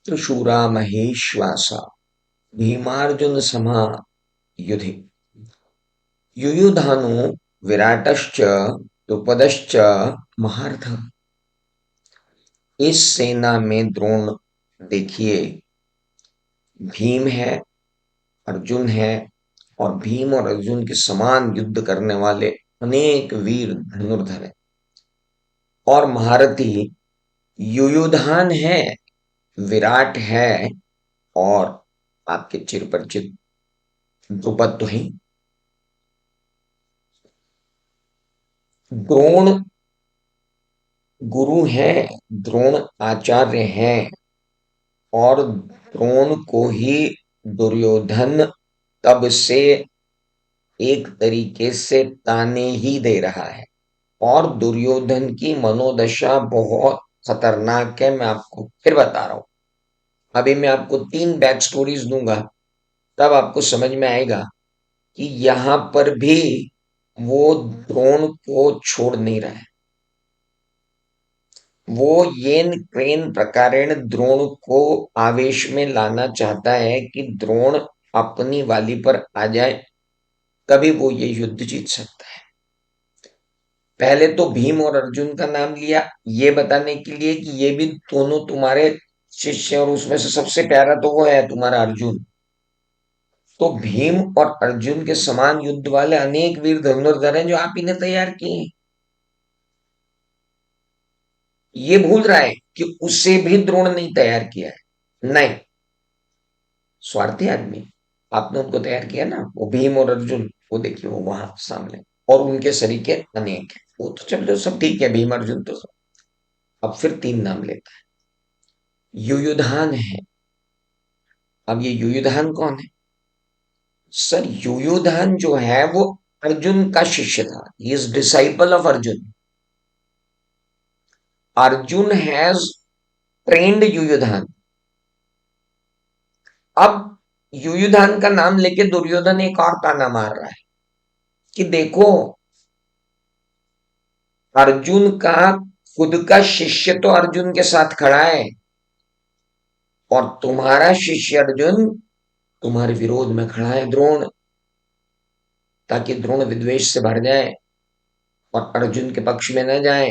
शूरा महेश्वासा भीमार्जुन समा युधि युयुधानो विराटश्च द्रुपदश्च महारथ। इस सेना में द्रोण देखिए, भीम है, अर्जुन है, और भीम और अर्जुन के समान युद्ध करने वाले अनेक वीर धनुर्धर हैं। और महारथी युयुधान है, विराट है, और आपके चिरपरिचित द्रुपद तो ही। द्रोण गुरु हैं, द्रोण आचार्य हैं, और द्रोण को ही दुर्योधन तब से एक तरीके से ताने ही दे रहा है। और दुर्योधन की मनोदशा बहुत खतरनाक है, मैं आपको फिर बता रहा हूं। अभी मैं आपको 3 बैक स्टोरीज दूंगा, तब आपको समझ में आएगा कि यहां पर भी वो द्रोण को छोड़ नहीं रहा है। वो येन क्रेन प्रकारेण द्रोण को आवेश में लाना चाहता है कि द्रोण अपनी वाली पर आ जाए, तभी वो ये युद्ध जीत सकता है। पहले तो भीम और अर्जुन का नाम लिया, ये बताने के लिए कि ये भी दोनों तुम्हारे शिष्य, और उसमें से सबसे प्यारा तो वो है तुम्हारा अर्जुन। तो भीम और अर्जुन के समान युद्ध वाले अनेक वीर धनुर्धर हैं जो आप ही ने तैयार किए हैं। ये भूल रहा है कि उसे भी द्रोण नहीं तैयार किया है। नहीं, स्वार्थी आदमी। आपने उनको तैयार किया ना, वो भीम और अर्जुन, वो देखिए वो वहां सामने, और उनके सरीके अनेक हैं। वो तो चलो सब ठीक है, भीम अर्जुन तो सब। अब फिर 3 नाम लेता है। युयुधान है। अब ये युयुधान कौन है? सर, युयुधान जो है वो अर्जुन का शिष्य था। He is disciple of Arjun. Arjun has trained Yuyudhan. अब युयुधान का नाम लेके दुर्योधन एक और ताना मार रहा है कि देखो, अर्जुन का खुद का शिष्य तो अर्जुन के साथ खड़ा है, और तुम्हारा शिष्य अर्जुन तुम्हारे विरोध में खड़ा है, द्रोण। ताकि द्रोण विद्वेष से भर जाए और अर्जुन के पक्ष में न जाए,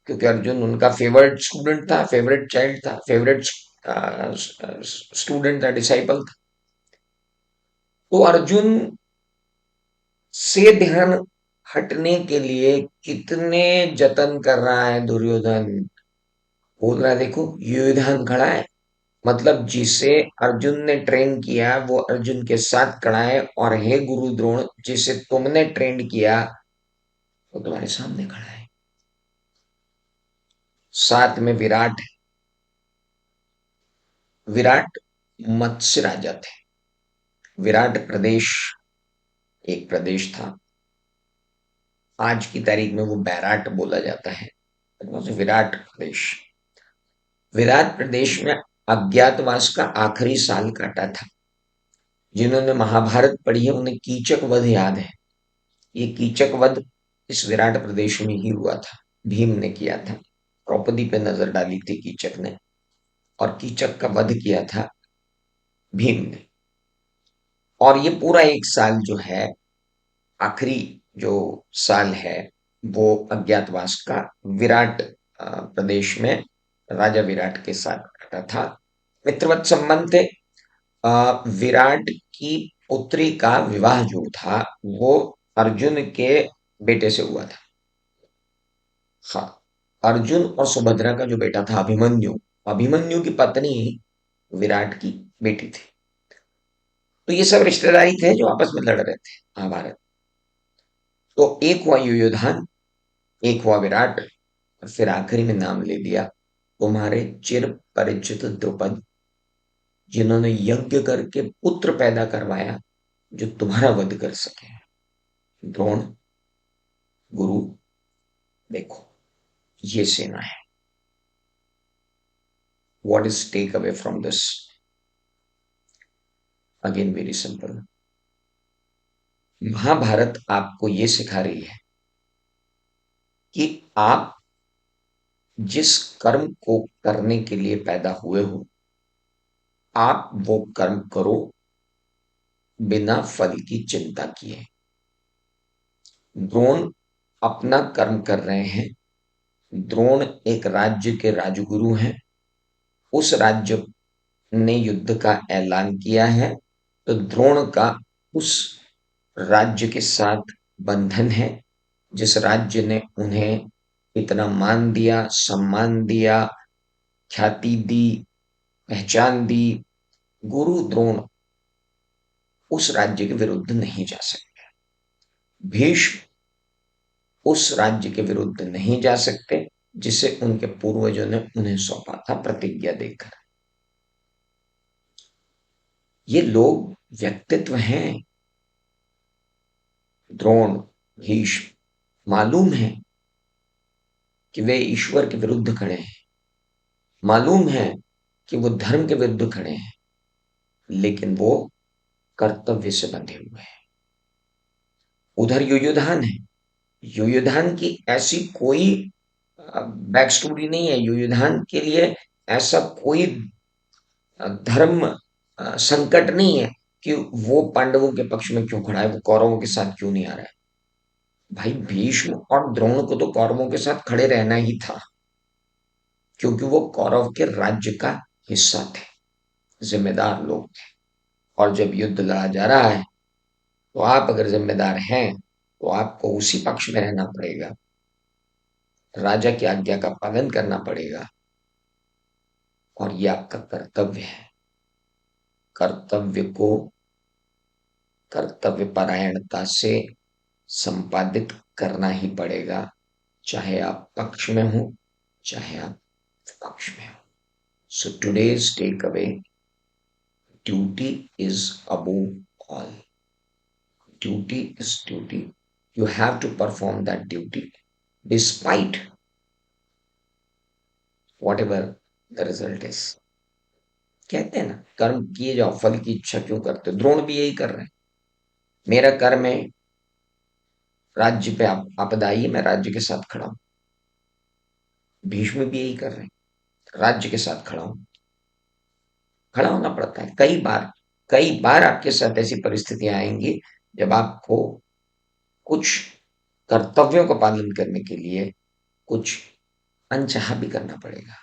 क्योंकि अर्जुन उनका फेवरेट स्टूडेंट था, फेवरेट चाइल्ड था, फेवरेट स्टूडेंट था, डिसाइपल था। तो अर्जुन से ध्यान हटने के लिए कितने जतन कर रहा है दुर्योधन। बोल रहा है देखो, युयुधान खड़ा है, मतलब जिसे अर्जुन ने ट्रेन किया वो अर्जुन के साथ खड़ा है, और हे गुरु द्रोण, जिसे तुमने ट्रेन किया वो तुम्हारे सामने खड़ा है। साथ में विराट। विराट मत्स्य राजा थे। विराट प्रदेश एक प्रदेश था। आज की तारीख में वो बैराट बोला जाता है। विराट प्रदेश। विराट प्रदेश में अज्ञातवास का आखिरी साल काटा था। जिन्होंने महाभारत पढ़ी है उन्हें कीचक वध याद है। ये कीचक वध इस विराट प्रदेश में ही हुआ था। भीम ने किया था। द्रौपदी पे नजर डाली थी कीचक ने, और कीचक का वध किया था भीम ने। और ये पूरा एक साल जो है, आखिरी जो साल है, वो अज्ञातवास का विराट प्रदेश में राजा विराट के साथ कटा था। मित्रवत संबंध थे। विराट की पुत्री का विवाह जो था वो अर्जुन के बेटे से हुआ था। हाँ, अर्जुन और सुभद्रा का जो बेटा था अभिमन्यु, अभिमन्यु की पत्नी विराट की बेटी थी। तो ये सब रिश्तेदारी थे जो आपस में लड़ रहे थे महाभारत। तो एक हुआ युयुधान, एक हुआ विराट, और फिर आखिरी में नाम ले लिया तुम्हारे चिर परिचित द्रुपद, जिन्होंने यज्ञ करके पुत्र पैदा करवाया जो तुम्हारा वध कर सके। द्रोण गुरु, देखो ये सेना है। What is take away from this? Again very simple. Mahabharat आपको ये सिखा रही है कि आप जिस कर्म को करने के लिए पैदा हुए हो आप वो कर्म करो बिना फल की चिंता किए। द्रोण अपना कर्म कर रहे हैं। द्रोण एक राज्य के राजगुरु हैं। उस राज्य ने युद्ध का ऐलान किया है, तो द्रोण का उस राज्य के साथ बंधन है। जिस राज्य ने उन्हें इतना मान दिया, सम्मान दिया, ख्याति दी, पहचान दी, गुरु द्रोण उस राज्य के विरुद्ध नहीं जा सकते। भीष्म उस राज्य के विरुद्ध नहीं जा सकते जिसे उनके पूर्वजों ने उन्हें सौंपा था प्रतिज्ञा देकर। ये लोग व्यक्तित्व हैं। द्रोण, भीष्म मालूम है कि वे ईश्वर के विरुद्ध खड़े हैं, मालूम है कि वो धर्म के विरुद्ध खड़े हैं, लेकिन वो कर्तव्य से बंधे हुए हैं। उधर युयुधान है। युयुधान की ऐसी कोई बैक स्टोरी नहीं है। युयुधान के लिए ऐसा कोई धर्म संकट नहीं है कि वो पांडवों के पक्ष में क्यों खड़ा है, वो कौरवों के साथ क्यों नहीं आ रहा है। भाई भीष्म और द्रोण को तो कौरवों के साथ खड़े रहना ही था, क्योंकि वो कौरव के राज्य का हिस्सा थे, जिम्मेदार लोग थे। और जब युद्ध लड़ा जा रहा है, तो आप अगर जिम्मेदार हैं तो आपको उसी पक्ष में रहना पड़ेगा, राजा की आज्ञा का पालन करना पड़ेगा, और ये आपका कर्तव्य है। कर्तव्य को कर्तव्य परायणता से संपादित करना ही पड़ेगा, चाहे आप पक्ष में हो, चाहे आप विपक्ष में हो। So today's take away: duty is above all. Duty is duty. You have to perform that duty despite whatever the result is. कहते हैं ना, कर्म किए जाओ, फल की इच्छा क्यों करते हो। द्रोण भी यही कर रहे हैं। मेरा कर्म है, राज्य पे आपदा आई है, मैं राज्य के साथ खड़ा हूं। भीष्म भी यही कर रहे हैं, राज्य के साथ खड़ा हूं। खड़ा होना पड़ता है कई बार। कई बार आपके साथ ऐसी परिस्थितियां आएंगी जब आपको कुछ कर्तव्यों का पालन करने के लिए कुछ अनचाहा भी करना पड़ेगा।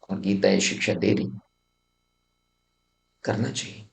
और गीता ये शिक्षा दे रही, करना चाहिए।